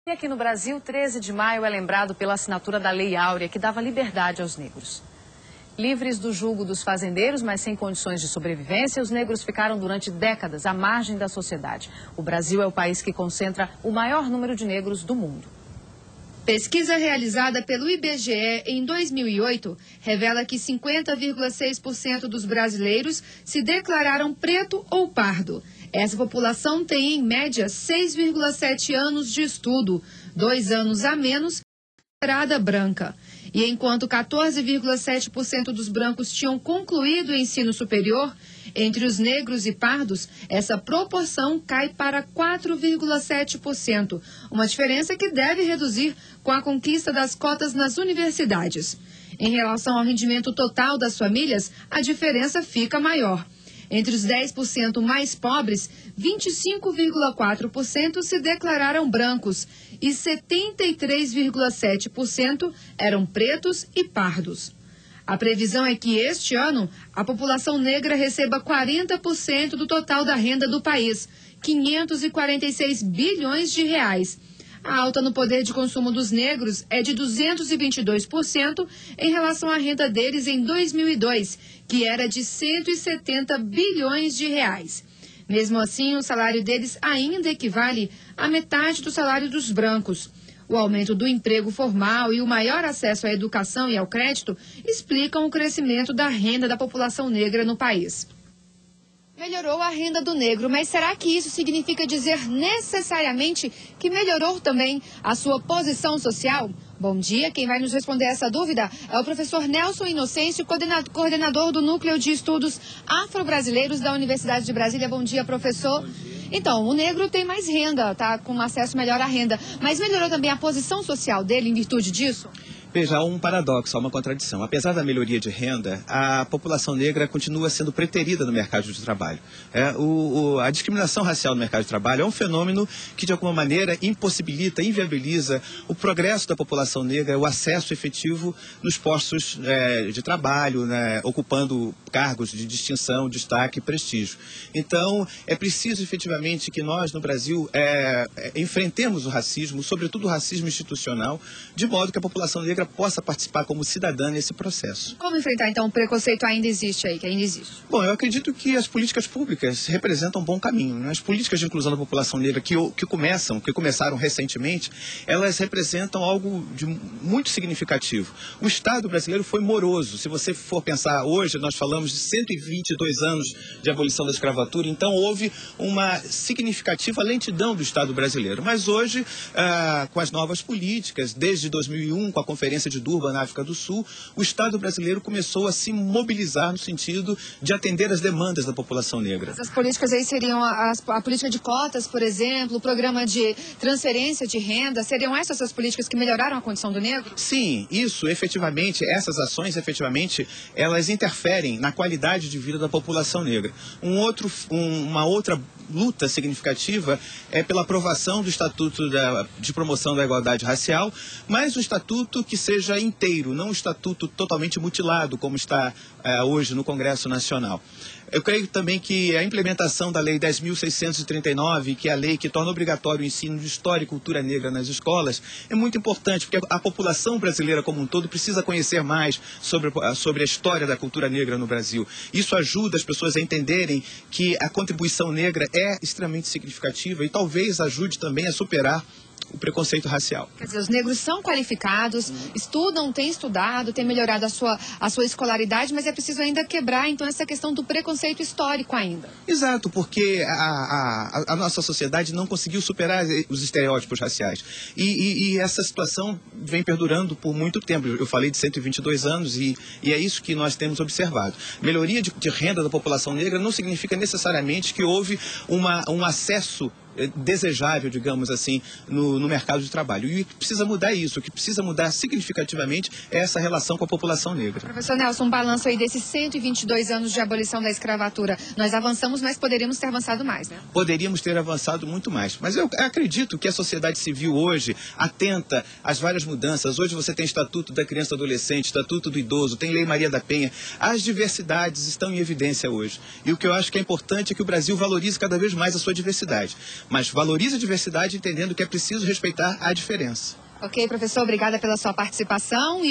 E aqui no Brasil, 13 de maio é lembrado pela assinatura da Lei Áurea, que dava liberdade aos negros. Livres do jugo dos fazendeiros, mas sem condições de sobrevivência, os negros ficaram durante décadas à margem da sociedade. O Brasil é o país que concentra o maior número de negros do mundo. Pesquisa realizada pelo IBGE em 2008 revela que 50,6% dos brasileiros se declararam preto ou pardo. Essa população tem, em média, 6,7 anos de estudo, 2 anos a menos que a considerada branca. E enquanto 14,7% dos brancos tinham concluído o ensino superior, entre os negros e pardos, essa proporção cai para 4,7%, uma diferença que deve reduzir com a conquista das cotas nas universidades. Em relação ao rendimento total das famílias, a diferença fica maior. Entre os 10% mais pobres, 25,4% se declararam brancos e 73,7% eram pretos e pardos. A previsão é que este ano a população negra receba 40% do total da renda do país, 546 bilhões de reais. A alta no poder de consumo dos negros é de 222% em relação à renda deles em 2002, que era de 170 bilhões de reais. Mesmo assim, o salário deles ainda equivale à metade do salário dos brancos. O aumento do emprego formal e o maior acesso à educação e ao crédito explicam o crescimento da renda da população negra no país. Melhorou a renda do negro, mas será que isso significa dizer necessariamente que melhorou também a sua posição social? Bom dia, quem vai nos responder essa dúvida é o professor Nelson Inocêncio, coordenador do Núcleo de Estudos Afro-Brasileiros da Universidade de Brasília. Bom dia, professor. Bom dia. Então, o negro tem mais renda, tá com acesso melhor à renda, mas melhorou também a posição social dele em virtude disso? Veja, há um paradoxo, há uma contradição. Apesar da melhoria de renda, a população negra continua sendo preterida no mercado de trabalho. A discriminação racial no mercado de trabalho é um fenômeno que, de alguma maneira, impossibilita, inviabiliza o progresso da população negra, o acesso efetivo nos postos de trabalho, né, ocupando cargos de distinção, destaque e prestígio. Então, é preciso, efetivamente, que nós, no Brasil, enfrentemos o racismo, sobretudo o racismo institucional, de modo que a população negra possa participar como cidadã nesse processo. Como enfrentar, então, o preconceito ainda existe aí, que ainda existe? Bom, eu acredito que as políticas públicas representam um bom caminho, né? As políticas de inclusão da população negra que começaram recentemente, elas representam algo de muito significativo. O Estado brasileiro foi moroso. Se você for pensar hoje, nós falamos de 122 anos de abolição da escravatura, então houve uma significativa lentidão do Estado brasileiro. Mas hoje, com as novas políticas, desde 2001, com a Conferência de Durban, na África do Sul, o Estado brasileiro começou a se mobilizar no sentido de atender as demandas da população negra. Essas políticas aí seriam a política de cotas, por exemplo, o programa de transferência de renda, seriam essas as políticas que melhoraram a condição do negro? Sim, isso, efetivamente, essas ações, efetivamente, elas interferem na qualidade de vida da população negra. Uma outra luta significativa é pela aprovação do Estatuto de Promoção da Igualdade Racial, mas o Estatuto que seja inteiro, não um estatuto totalmente mutilado, como está hoje no Congresso Nacional. Eu creio também que a implementação da Lei 10.639, que é a lei que torna obrigatório o ensino de história e cultura negra nas escolas, é muito importante, porque a população brasileira como um todo precisa conhecer mais sobre a história da cultura negra no Brasil. Isso ajuda as pessoas a entenderem que a contribuição negra é extremamente significativa e talvez ajude também a superar o preconceito racial. Quer dizer, os negros são qualificados, estudam, têm estudado, têm melhorado a sua escolaridade, mas é preciso ainda quebrar, então, essa questão do preconceito histórico ainda. Exato, porque a nossa sociedade não conseguiu superar os estereótipos raciais. E essa situação vem perdurando por muito tempo. Eu falei de 122 anos e é isso que nós temos observado. Melhoria de renda da população negra não significa necessariamente que houve um acesso desejável, digamos assim, no mercado de trabalho. E o que precisa mudar é isso, o que precisa mudar significativamente é essa relação com a população negra. Professor Nelson, um balanço aí desses 122 anos de abolição da escravatura. Nós avançamos, mas poderíamos ter avançado mais, né? Poderíamos ter avançado muito mais. Mas eu acredito que a sociedade civil hoje, atenta às várias mudanças, hoje você tem Estatuto da Criança e Adolescente, Estatuto do Idoso, tem Lei Maria da Penha, as diversidades estão em evidência hoje. E o que eu acho que é importante é que o Brasil valorize cada vez mais a sua diversidade. mas valorize a diversidade entendendo que é preciso respeitar a diferença. Ok, professor, obrigada pela sua participação.